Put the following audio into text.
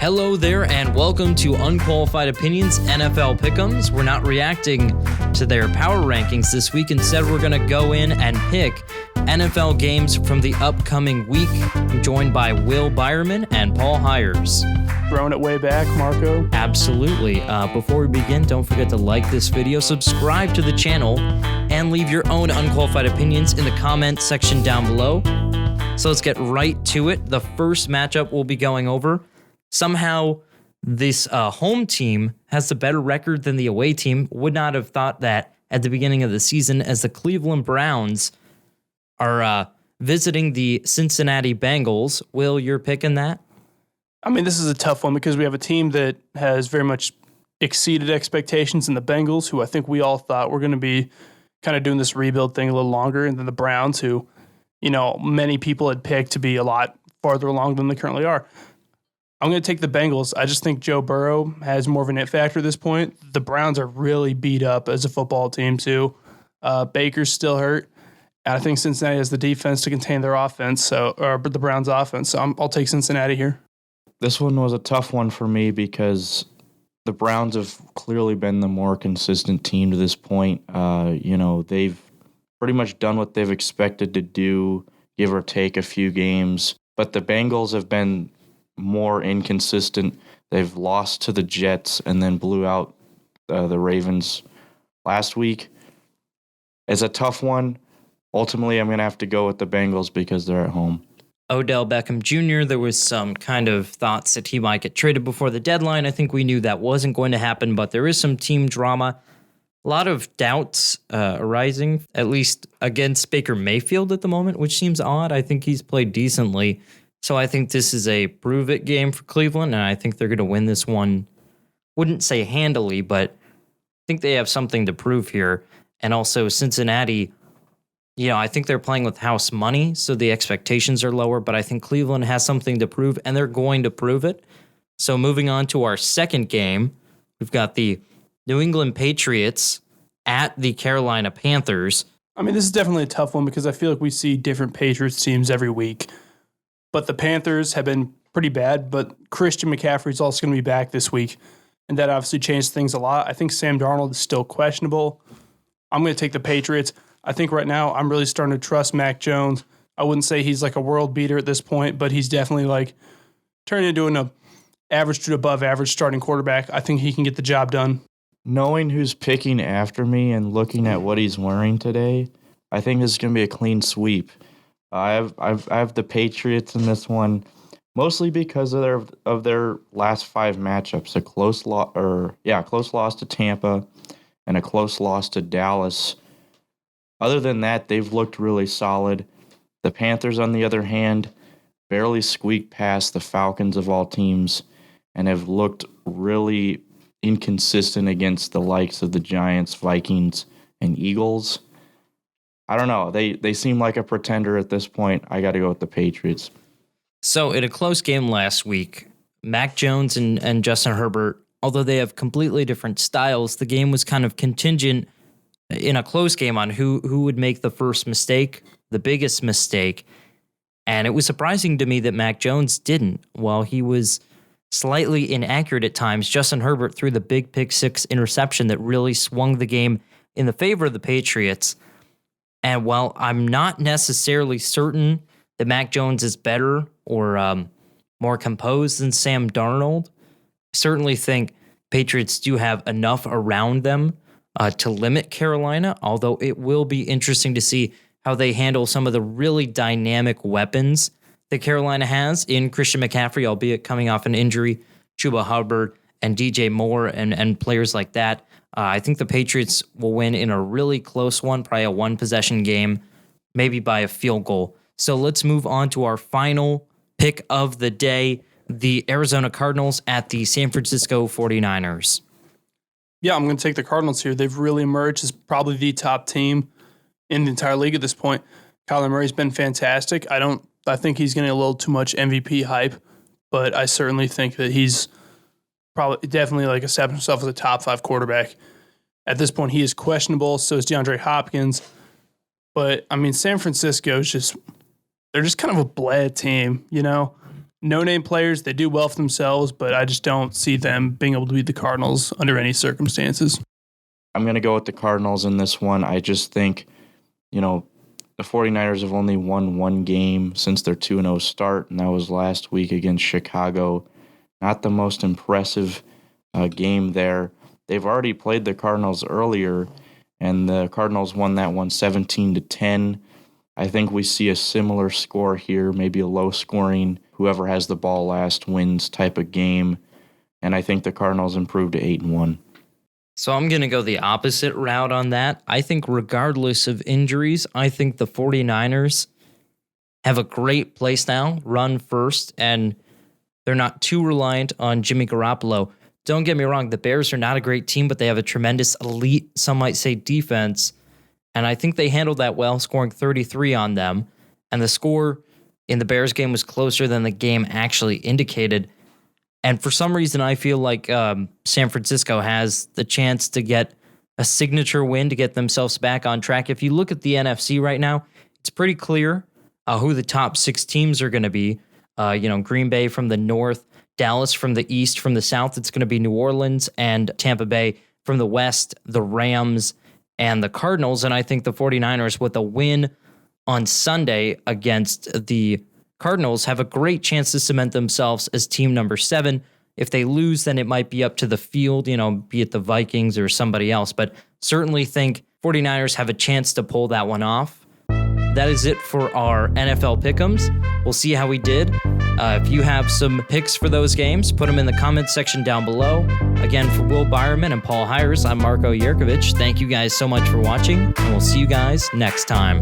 Hello there, and welcome to Unqualified Opinions NFL Pick'ems. We're not reacting to their power rankings this week. Instead, we're going to go in and pick NFL games from the upcoming week. I'm joined by Will Beiermann and Paul Heires. Throwing it way back, Marko. Absolutely. Before we begin, don't forget to like this video, subscribe to the channel, and leave your own unqualified opinions in the comment section down below. So let's get right to it. The first matchup we'll be going over. Somehow, this home team has a better record than the away team. Would not have thought that at the beginning of the season, as the Cleveland Browns are visiting the Cincinnati Bengals. Will, you're picking that? I mean, this is a tough one because we have a team that has very much exceeded expectations in the Bengals, who I think we all thought were going to be kind of doing this rebuild thing a little longer, and then the Browns, who, you know, many people had picked to be a lot farther along than they currently are. I'm going to take the Bengals. I just think Joe Burrow has more of an it factor at this point. The Browns are really beat up as a football team, too. Baker's still hurt. And I think Cincinnati has the defense to contain their offense, or the Browns' offense. So I'll take Cincinnati here. This one was a tough one for me because the Browns have clearly been the more consistent team to this point. They've pretty much done what they've expected to do, give or take a few games. But the Bengals have been more inconsistent. They've lost to the Jets and then blew out the Ravens last week. It's a tough one. Ultimately, I'm going to have to go with the Bengals because they're at home. Odell Beckham Jr., there was some kind of thoughts that he might get traded before the deadline. I think we knew that wasn't going to happen, but there is some team drama. A lot of doubts arising, at least against Baker Mayfield at the moment, which seems odd. I think he's played decently. So I think this is a prove-it game for Cleveland, and I think they're going to win this one. Wouldn't say handily, but I think they have something to prove here. And also Cincinnati, I think they're playing with house money, so the expectations are lower, but I think Cleveland has something to prove, and they're going to prove it. So moving on to our second game, we've got the New England Patriots at the Carolina Panthers. I mean, this is definitely a tough one because I feel like we see different Patriots teams every week. But the Panthers have been pretty bad, but Christian McCaffrey's also going to be back this week, and that obviously changed things a lot. I think Sam Darnold is still questionable. I'm going to take the Patriots. I think right now I'm really starting to trust Mac Jones. I wouldn't say he's like a world beater at this point, but he's definitely like turning into an average to above average starting quarterback. I think he can get the job done. Knowing who's picking after me and looking at what he's wearing today, I think this is going to be a clean sweep. I have the Patriots in this one, mostly because of their last 5 matchups. A close loss to Tampa and a close loss to Dallas. Other than that, they've looked really solid. The Panthers, on the other hand, barely squeaked past the Falcons of all teams and have looked really inconsistent against the likes of the Giants, Vikings, and Eagles. I don't know. They seem like a pretender at this point. I got to go with the Patriots. So in a close game last week, Mac Jones and Justin Herbert, although they have completely different styles, the game was kind of contingent in a close game on who would make the first mistake, the biggest mistake. And it was surprising to me that Mac Jones didn't. While he was slightly inaccurate at times, Justin Herbert threw the big pick 6 interception that really swung the game in the favor of the Patriots. And while I'm not necessarily certain that Mac Jones is better or more composed than Sam Darnold, I certainly think Patriots do have enough around them to limit Carolina, although it will be interesting to see how they handle some of the really dynamic weapons that Carolina has in Christian McCaffrey, albeit coming off an injury, Chuba Hubbard and DJ Moore and players like that. I think the Patriots will win in a really close one, probably a one-possession game, maybe by a field goal. So let's move on to our final pick of the day, the Arizona Cardinals at the San Francisco 49ers. Yeah, I'm going to take the Cardinals here. They've really emerged as probably the top team in the entire league at this point. Kyler Murray's been fantastic. I think he's getting a little too much MVP hype, but I certainly think that he's definitely like established himself as a top 5 quarterback. At this point, he is questionable. So is DeAndre Hopkins. But I mean, San Francisco is they're just kind of a bled team, you know? no-name players. They do well for themselves, but I just don't see them being able to beat the Cardinals under any circumstances. I'm going to go with the Cardinals in this one. I just think, the 49ers have only won one game since their 2-0 start, and that was last week against Chicago. Not the most impressive game there. They've already played the Cardinals earlier, and the Cardinals won that one 17-10. I think we see a similar score here, maybe a low-scoring, whoever has the ball last wins type of game, and I think the Cardinals improve to 8-1. So I'm going to go the opposite route on that. I think regardless of injuries, I think the 49ers have a great play style, run first, and they're not too reliant on Jimmy Garoppolo. Don't get me wrong, the Bears are not a great team, but they have a tremendous elite, some might say, defense. And I think they handled that well, scoring 33 on them. And the score in the Bears game was closer than the game actually indicated. And for some reason, I feel like San Francisco has the chance to get a signature win to get themselves back on track. If you look at the NFC right now, it's pretty clear who the top 6 teams are going to be. Green Bay from the north, Dallas from the east, from the south, it's going to be New Orleans, and Tampa Bay from the west, the Rams and the Cardinals. And I think the 49ers, with a win on Sunday against the Cardinals, have a great chance to cement themselves as team number 7. If they lose, then it might be up to the field, be it the Vikings or somebody else. But certainly think 49ers have a chance to pull that one off. That is it for our NFL pick'ems. We'll see how we did. If you have some picks for those games, put them in the comments section down below. Again, for Will Beiermann and Paul Heires, I'm Marko Jerkovic. Thank you guys so much for watching, and we'll see you guys next time.